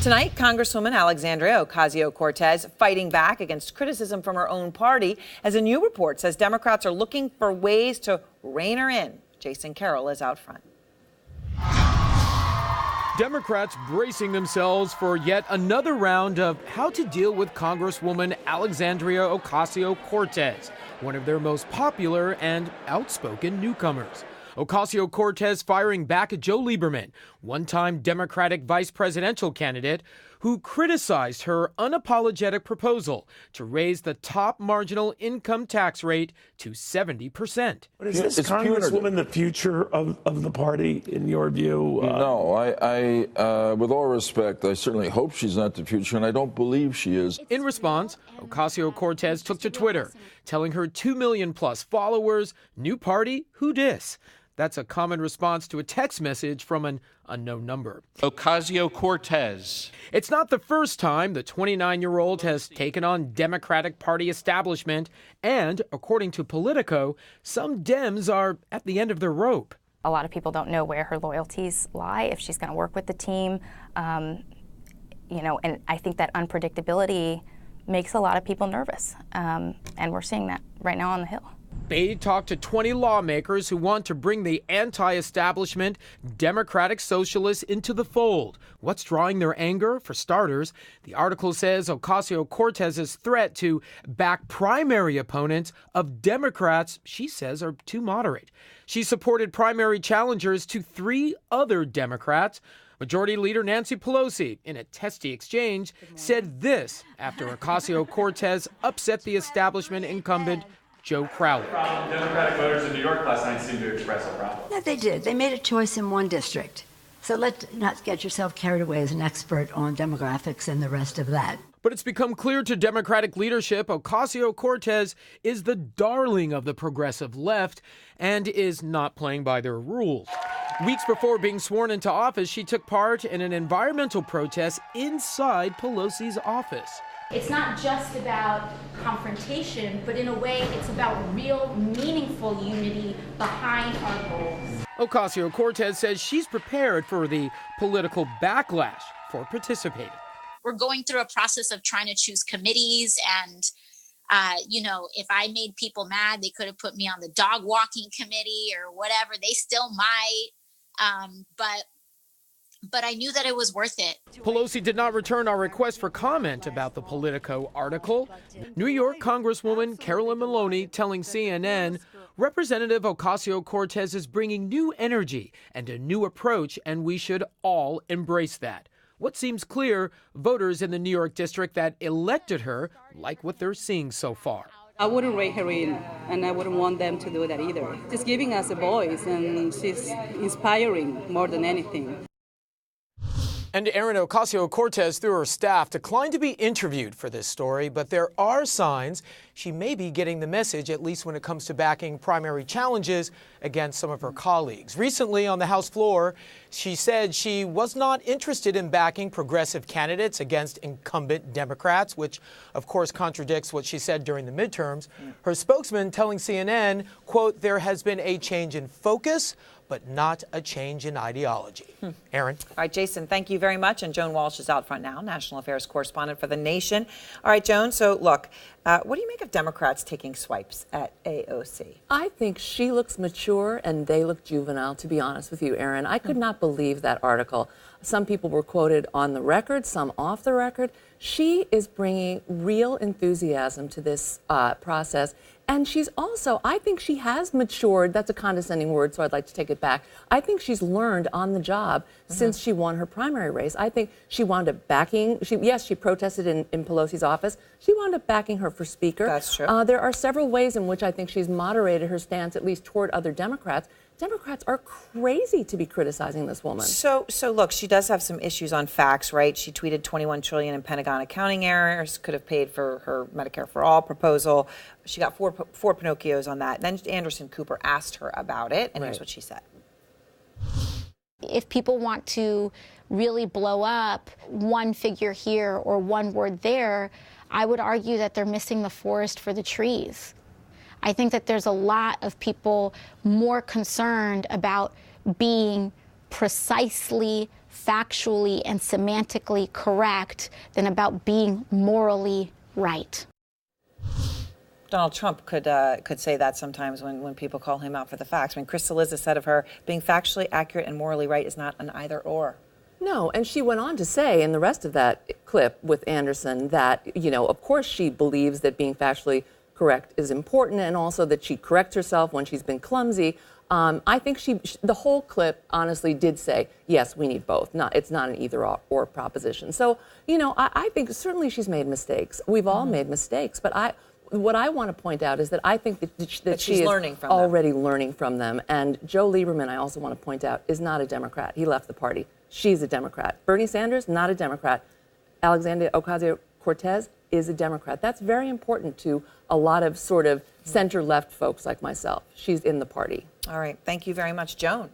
Tonight, Congresswoman Alexandria Ocasio Cortez fighting back against criticism from her own party as a new report says Democrats are looking for ways to rein her in. Jason Carroll is out front. Democrats bracing themselves for yet another round of how to deal with Congresswoman Alexandria Ocasio Cortez, one of their most popular and outspoken newcomers. Ocasio Cortez firing back at Joe Lieberman, one-time Democratic vice presidential candidate, who criticized her unapologetic proposal to raise the top marginal income tax rate to 70%. But is this Congresswoman the future of the party, in your view? No, I with all respect, I certainly hope she's not the future, and I don't believe she is. In response, Ocasio Cortez took to Twitter, telling her 2 million plus followers, new party, who dis? That's a common response to a text message from an unknown number. Ocasio Cortez. It's not the first time the 29-year-old has taken on Democratic Party establishment, and according to Politico, some Dems are at the end of their rope. A lot of people don't know where her loyalties lie, if she's going to work with the team, and I think that unpredictability makes a lot of people nervous, and we're seeing that right now on the Hill. They talked to 20 lawmakers who want to bring the anti-establishment Democratic Socialists into the fold. What's drawing their anger? For starters, the article says Ocasio-Cortez's threat to back primary opponents of Democrats she says are too moderate. She supported primary challengers to 3 other Democrats. Majority Leader Nancy Pelosi, in a testy exchange, said this after Ocasio-Cortez upset the establishment incumbent Joe Crowley. Democratic voters in New York last night seemed to express a problem. Yeah, they did. They made a choice in one district. So let's not get yourself carried away as an expert on demographics and the rest of that. But it's become clear to Democratic leadership Ocasio-Cortez is the darling of the progressive left and is not playing by their rules. Weeks before being sworn into office, she took part in an environmental protest inside Pelosi's office. It's not just about confrontation, but in a way, it's about real, meaningful unity behind our goals. Ocasio-Cortez says she's prepared for the political backlash for participating. We're going through a process of trying to choose committees, and if I made people mad, they could have put me on the dog walking committee or whatever. They still might, but I knew that it was worth it. Pelosi did not return our request for comment about the Politico article. New York Congresswoman Carolyn Maloney telling CNN, Representative Ocasio-Cortez is bringing new energy and a new approach, and we should all embrace that. What seems clear, voters in the New York district that elected her like what they're seeing so far. I wouldn't rate her in, and I wouldn't want them to do that either. She's giving us a voice, and she's inspiring more than anything. And Aaron, Ocasio-Cortez, through her staff, declined to be interviewed for this story, but there are signs she may be getting the message, at least when it comes to backing primary challenges against some of her colleagues. Recently on the House floor, she said she was not interested in backing progressive candidates against incumbent Democrats, which of course contradicts what she said during the midterms. Her spokesman telling CNN, quote, there has been a change in focus, but not a change in ideology. Aaron. All right, Jason, thank you very much. And Joan Walsh is out front now, national affairs correspondent for The Nation. All right, Joan, so look, what do you make of Democrats taking swipes at AOC? I think she looks mature and they look juvenile, to be honest with you, Aaron. I could not believe that article. Some people were quoted on the record, some off the record. She is bringing real enthusiasm to this process. And she's also, I think she has matured. That's a condescending word, so I'd like to take it back. I think she's learned on the job since she won her primary race. I think she wound up backing, she protested in Pelosi's office. She wound up backing her for speaker. That's true. There are several ways in which I think she's moderated her stance, at least toward other Democrats. Democrats are crazy to be criticizing this woman. So look, she does have some issues on facts, right? She tweeted $21 trillion in Pentagon accounting errors, could have paid for her Medicare for All proposal. She got four Pinocchios on that. Then Anderson Cooper asked her about it, and here's what she said. If people want to really blow up one figure here or one word there, I would argue that they're missing the forest for the trees. I think that there's a lot of people more concerned about being precisely, factually, and semantically correct than about being morally right. Donald Trump could say that sometimes when people call him out for the facts. I mean, Chris Cillizza said of her, being factually accurate and morally right is not an either or. No, and she went on to say in the rest of that clip with Anderson that, you know, of course she believes that being factually correct is important, and also that she corrects herself when she's been clumsy. I think the whole clip honestly did say, yes, we need both. It's not an either or proposition. So, you know, I think certainly she's made mistakes. We've all made mistakes, but what I want to point out is that I think that she is already learning from them. And Joe Lieberman, I also want to point out, is not a Democrat. He left the party. She's a Democrat. Bernie Sanders, not a Democrat. Alexandria Ocasio-Cortez is a Democrat. That's very important to a lot of sort of center-left folks like myself. She's in the party. All right. Thank you very much, Joan.